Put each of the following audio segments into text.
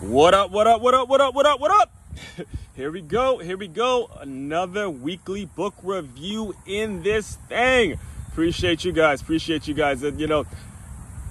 What up, what up, what up, what up, what up, what up? Here we go. Another weekly book review in this thing. Appreciate you guys.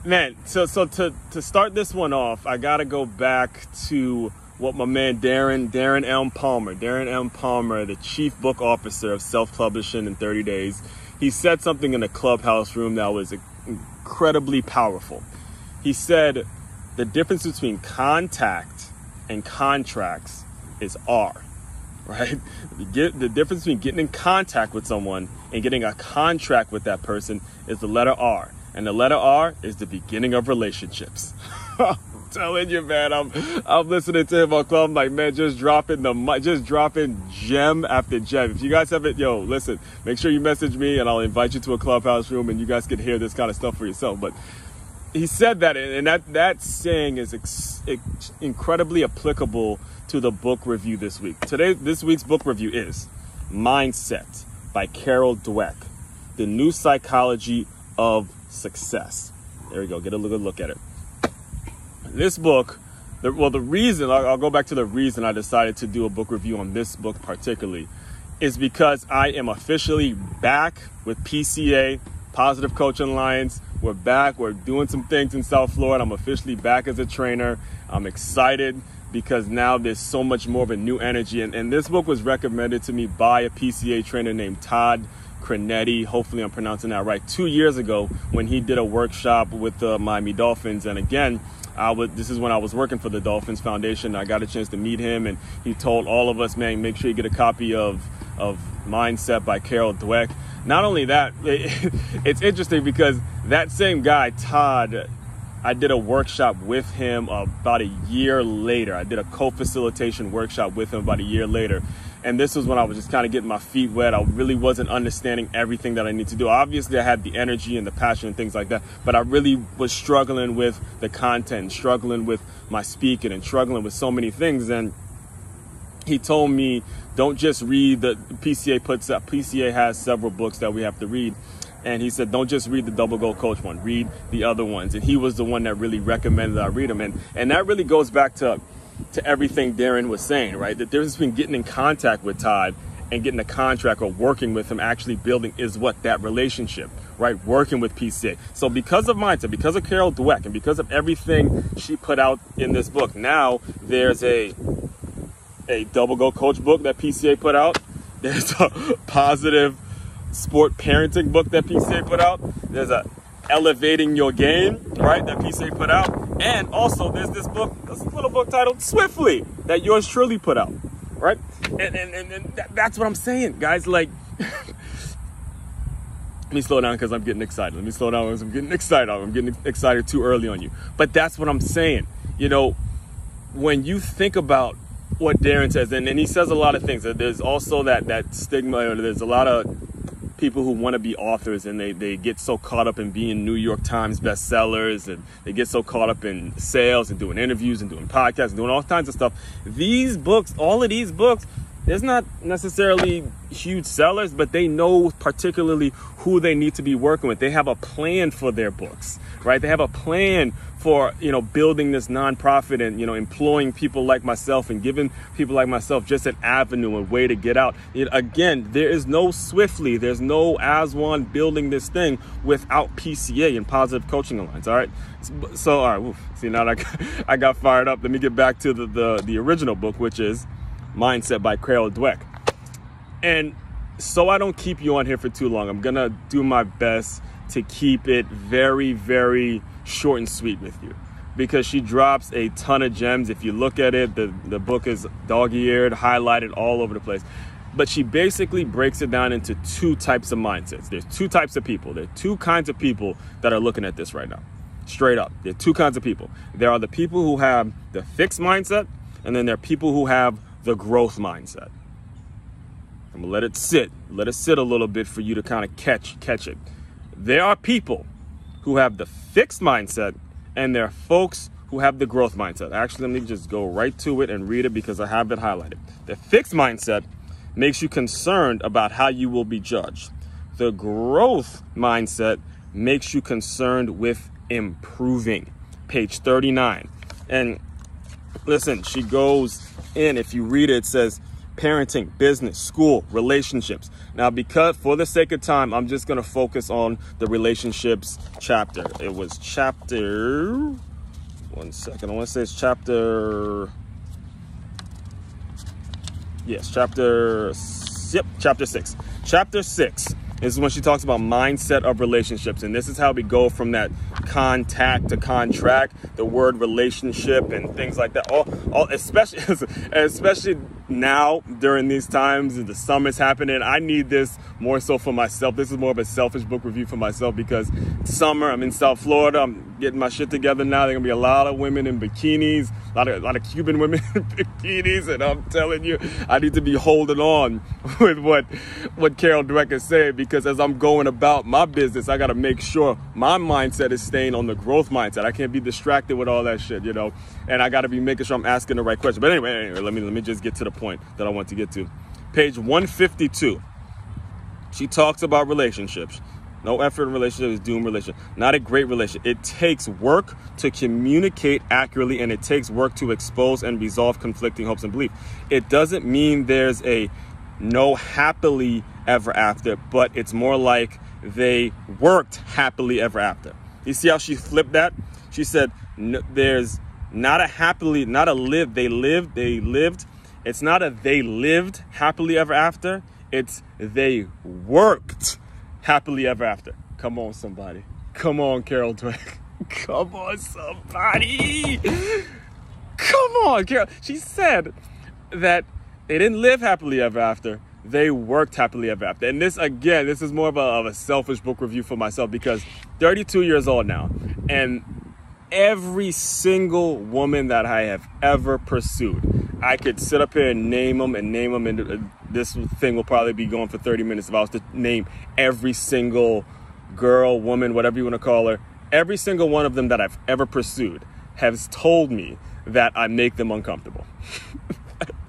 Man, so to start this one off, I got to go back to what my man Darren M. Palmer, the chief book officer of self-publishing in 30 days. He said something in the clubhouse room that was incredibly powerful. He said, the difference between contact and contracts is R, right? The difference between getting in contact with someone and getting a contract with that person is the letter R. And the letter R is the beginning of relationships. I'm telling you, man, I'm listening to him on club. I'm like, man, just dropping gem after gem. If you guys have it, listen, make sure you message me and I'll invite you to a clubhouse room and you guys can hear this kind of stuff for yourself. But he said that, and that saying is incredibly applicable to the book review this week. This week's book review is Mindset by Carol Dweck, The New Psychology of Success. There we go. Get a good look at it. This book, I'll go back to the reason I decided to do a book review on this book particularly, is because I am officially back with PCA, Positive Coaching Alliance. We're back. We're doing some things in South Florida. I'm officially back as a trainer. I'm excited because now there's so much more of a new energy. And this book was recommended to me by a PCA trainer named Todd Crenetti. Hopefully I'm pronouncing that right. 2 years ago when he did a workshop with the Miami Dolphins. And again, this is when I was working for the Dolphins Foundation. I got a chance to meet him and he told all of us, man, make sure you get a copy of Mindset by Carol Dweck. Not only that, it's interesting because that same guy, Todd, I did a workshop with him about a year later. I did a co-facilitation workshop with him about a year later. And this was when I was just kind of getting my feet wet. I really wasn't understanding everything that I need to do. Obviously, I had the energy and the passion and things like that, but I really was struggling with the content, struggling with my speaking and struggling with so many things. And he told me, don't just read the PCA puts up. PCA has several books that we have to read. And he said, don't just read the Double Gold Coach one, read the other ones. And he was the one that really recommended I read them. And that really goes back to everything Darren was saying, right? The difference between getting in contact with Todd and getting a contract or working with him, actually building is what that relationship, right? Working with PCA. So because of Mindset, because of Carol Dweck, and because of everything she put out in this book, now there's a Double Gold Coach book that PCA put out. There's a positive sport parenting book that PCA put out. There's a elevating your game, right, that PCA put out. And also there's this little book titled Swiftly that yours truly put out, right? And that's what I'm saying, guys. Like, let me slow down because I'm getting excited. I'm getting excited too early on you. But that's what I'm saying. When you think about what Darren says, and he says a lot of things. There's also that stigma. There's a lot of people who want to be authors and they get so caught up in being New York Times bestsellers, and they get so caught up in sales and doing interviews and doing podcasts and doing all kinds of stuff. All of these books, there's not necessarily huge sellers, but they know particularly who they need to be working with. They have a plan for their books, right? They have a plan for, building this nonprofit and, employing people like myself and giving people like myself just an avenue, a way to get out. Again, there is no Swiftly, there's no Aswand building this thing without PCA and Positive Coaching Alliance, all right? So, all right, see, now I got fired up. Let me get back to the original book, which is Mindset by Carol Dweck. And so I don't keep you on here for too long, I'm gonna do my best to keep it very, very short and sweet with you, because she drops a ton of gems. If you look at it, the book is dog-eared, highlighted all over the place. But she basically breaks it down into two types of mindsets. There's two types of people. There are two kinds of people that are looking at this right now. Straight up. There are two kinds of people. There are the people who have the fixed mindset, and then there are people who have the growth mindset. I'm gonna let it sit a little bit for you to kind of catch it. There are people who have the fixed mindset, and there are folks who have the growth mindset. Actually, let me just go right to it and read it because I have it highlighted. The fixed mindset makes you concerned about how you will be judged. The growth mindset makes you concerned with improving. Page 39. And Listen, she goes in, if you read it, it says parenting, business, school, relationships. Now, because for the sake of time, I'm just going to focus on the relationships chapter. It was chapter, one second, I want to say it's chapter, yes, chapter 6. Chapter 6 is when she talks about mindset of relationships. And this is how we go from that contact to contract, the word relationship and things like that. All especially now during these times, the summer's happening. I need this more so for myself. This is more of a selfish book review for myself because summer, I'm in South Florida. I'm getting my shit together now. There's gonna be a lot of women in bikinis, a lot of Cuban women in bikinis, and I'm telling you, I need to be holding on with what Carol Dweck is saying, because as I'm going about my business, I gotta make sure my mindset is staying on the growth mindset. I can't be distracted with all that shit, you know, and I gotta be making sure I'm asking the right question. But anyway, let me just get to the point that I want to get to. Page 152. She talks about relationships. No effort in relationship is doomed relationship. Not a great relationship. It takes work to communicate accurately, and it takes work to expose and resolve conflicting hopes and beliefs. It doesn't mean there's a no happily ever after, but it's more like they worked happily ever after. You see how she flipped that? She said, no, there's not a happily, not a live, they lived. It's not a they lived happily ever after. It's they worked happily ever after. Come on, somebody. Come on, Carol Dweck. Come on, somebody. Come on, Carol. She said that they didn't live happily ever after. They worked happily ever after. And this, again, this is more of a selfish book review for myself, because 32 years old now, and every single woman that I have ever pursued, I could sit up here and name them, and this thing will probably be going for 30 minutes if I was to name every single girl, woman, whatever you want to call her. Every single one of them that I've ever pursued has told me that I make them uncomfortable.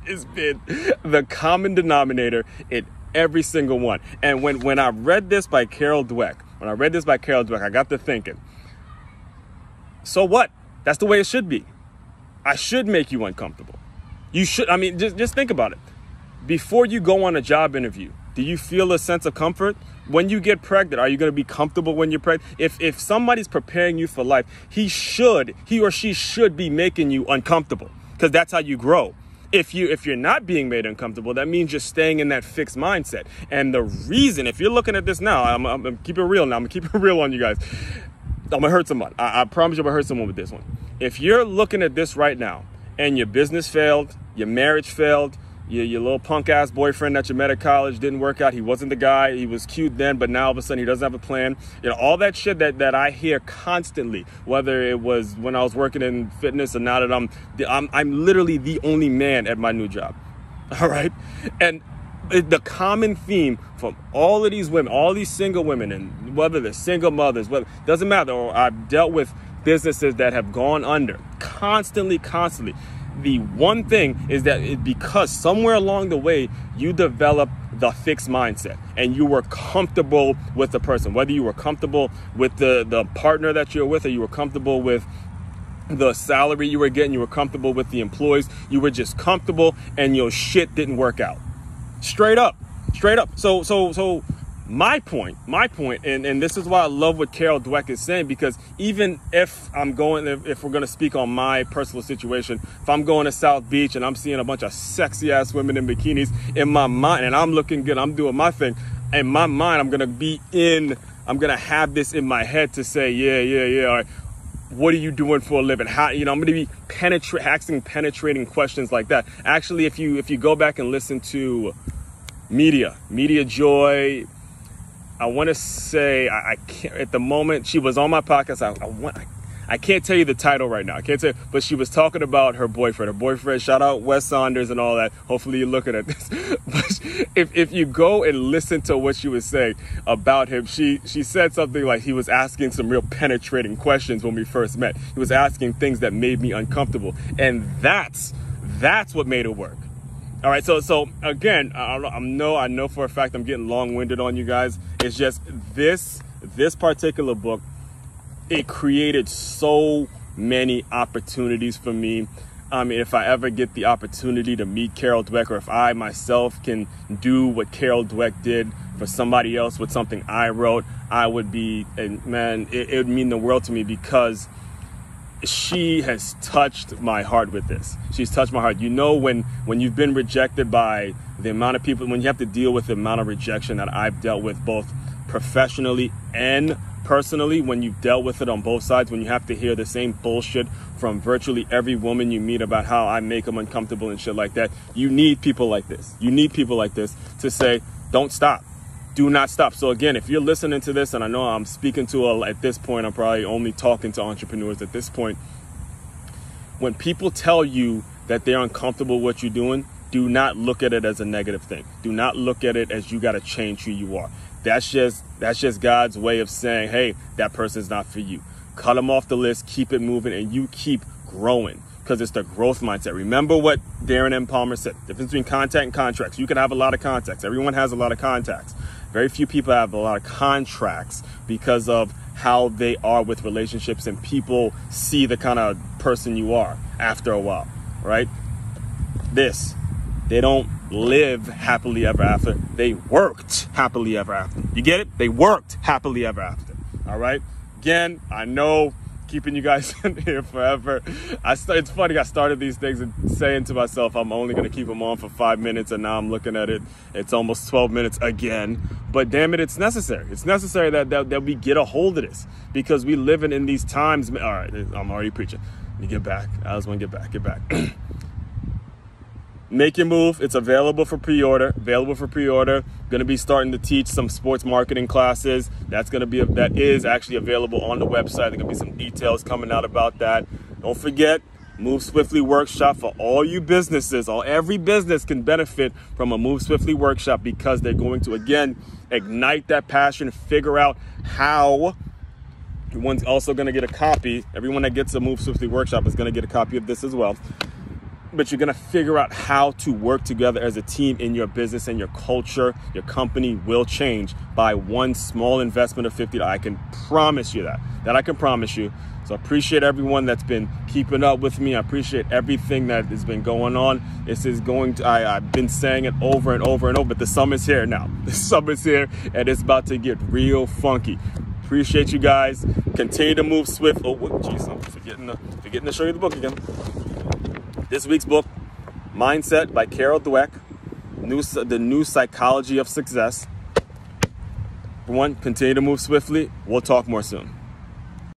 It's been the common denominator in every single one. And when I read this by Carol Dweck, I got to thinking, so what? That's the way it should be. I should make you uncomfortable. You should, I mean, just think about it. Before you go on a job interview, do you feel a sense of comfort? When you get pregnant, are you going to be comfortable when you're pregnant? If somebody's preparing you for life, he or she should be making you uncomfortable, because that's how you grow. If you're not being made uncomfortable, that means you're staying in that fixed mindset. And the reason, if you're looking at this now, I'm going to keep it real now. I'm going to keep it real on you guys. I'm going to hurt someone. I promise you I'm going to hurt someone with this one. If you're looking at this right now and your business failed, your marriage failed, your little punk ass boyfriend that you met at college didn't work out, he wasn't the guy, he was cute then, but now all of a sudden he doesn't have a plan, you know, all that shit that I hear constantly, whether it was when I was working in fitness or now that I'm literally the only man at my new job. All right. And the common theme from all of these women, all these single women, and whether they're single mothers, whether doesn't matter, or I've dealt with businesses that have gone under constantly. The one thing is that because somewhere along the way you develop the fixed mindset and you were comfortable with the person, whether you were comfortable with the partner that you're with, or you were comfortable with the salary you were getting, you were comfortable with the employees, you were just comfortable, and your shit didn't work out. Straight up. So my point, and this is why I love what Carol Dweck is saying, because even if we're going to speak on my personal situation, if I'm going to South Beach and I'm seeing a bunch of sexy ass women in bikinis, in my mind, and I'm looking good, I'm doing my thing, in my mind, I'm going to have this in my head to say, yeah, all right, what are you doing for a living? How, you know, I'm going to be asking penetrating questions like that. Actually, if you go back and listen to Media Joy, I want to say, I can't, at the moment, she was on my podcast. I can't tell you the title right now. I can't tell you, but she was talking about her boyfriend. Shout out Wes Saunders and all that. Hopefully you're looking at this. But if you go and listen to what she was saying about him, she said something like he was asking some real penetrating questions when we first met. He was asking things that made me uncomfortable. And that's what made it work. All right, so again, I know for a fact I'm getting long-winded on you guys. It's just this particular book, it created so many opportunities for me. if I ever get the opportunity to meet Carol Dweck, or if I myself can do what Carol Dweck did for somebody else with something I wrote, I would be, and man, it would mean the world to me, because she has touched my heart with this. She's touched my heart. You know, when you've been rejected by the amount of people, when you have to deal with the amount of rejection that I've dealt with, both professionally and personally, when you've dealt with it on both sides, when you have to hear the same bullshit from virtually every woman you meet about how I make them uncomfortable and shit like that, you need people like this. You need people like this to say, don't stop. Do not stop. So again, if you're listening to this, and I know I'm speaking to at this point, I'm probably only talking to entrepreneurs at this point. When people tell you that they're uncomfortable with what you're doing, do not look at it as a negative thing. Do not look at it as you got to change who you are. That's just God's way of saying, hey, that person's not for you. Cut them off the list, keep it moving, and you keep growing, because it's the growth mindset. Remember what Darren M. Palmer said, difference between contact and contracts. You can have a lot of contacts. Everyone has a lot of contacts. Very few people have a lot of contracts because of how they are with relationships, and people see the kind of person you are after a while, right? They don't live happily ever after. They worked happily ever after. You get it? They worked happily ever after. All right? Again, I know keeping you guys in here forever. It's funny, I started these things and saying to myself, I'm only going to keep them on for 5 minutes, and now I'm looking at it, it's almost 12 minutes again. But damn it, it's necessary. It's necessary that we get a hold of this, because we living in these times. All right, I'm already preaching. Let me get back. I just want to get back. Make your move. It's available for pre-order. Going to be starting to teach some sports marketing classes. That is actually available on the website. There are going to be some details coming out about that. Don't forget, Move Swiftly workshop for all you businesses. Every business can benefit from a Move Swiftly workshop, because they're going to, again, ignite that passion, figure out how. Everyone's also going to get a copy. Everyone that gets a Move Swiftly workshop is going to get a copy of this as well. But you're going to figure out how to work together as a team in your business, and your culture, your company will change by one small investment of $50. I can promise you that. I can promise you. So I appreciate everyone that's been keeping up with me. I appreciate everything that has been going on. This is going to, I've been saying it over and over and over, but the summer's here now. The summer's here, and it's about to get real funky. Appreciate you guys. Continue to move swift. Oh, jeez, I'm forgetting to show you the book again. This week's book, Mindset by Carol Dweck, The New Psychology of Success. For one, continue to move swiftly. We'll talk more soon.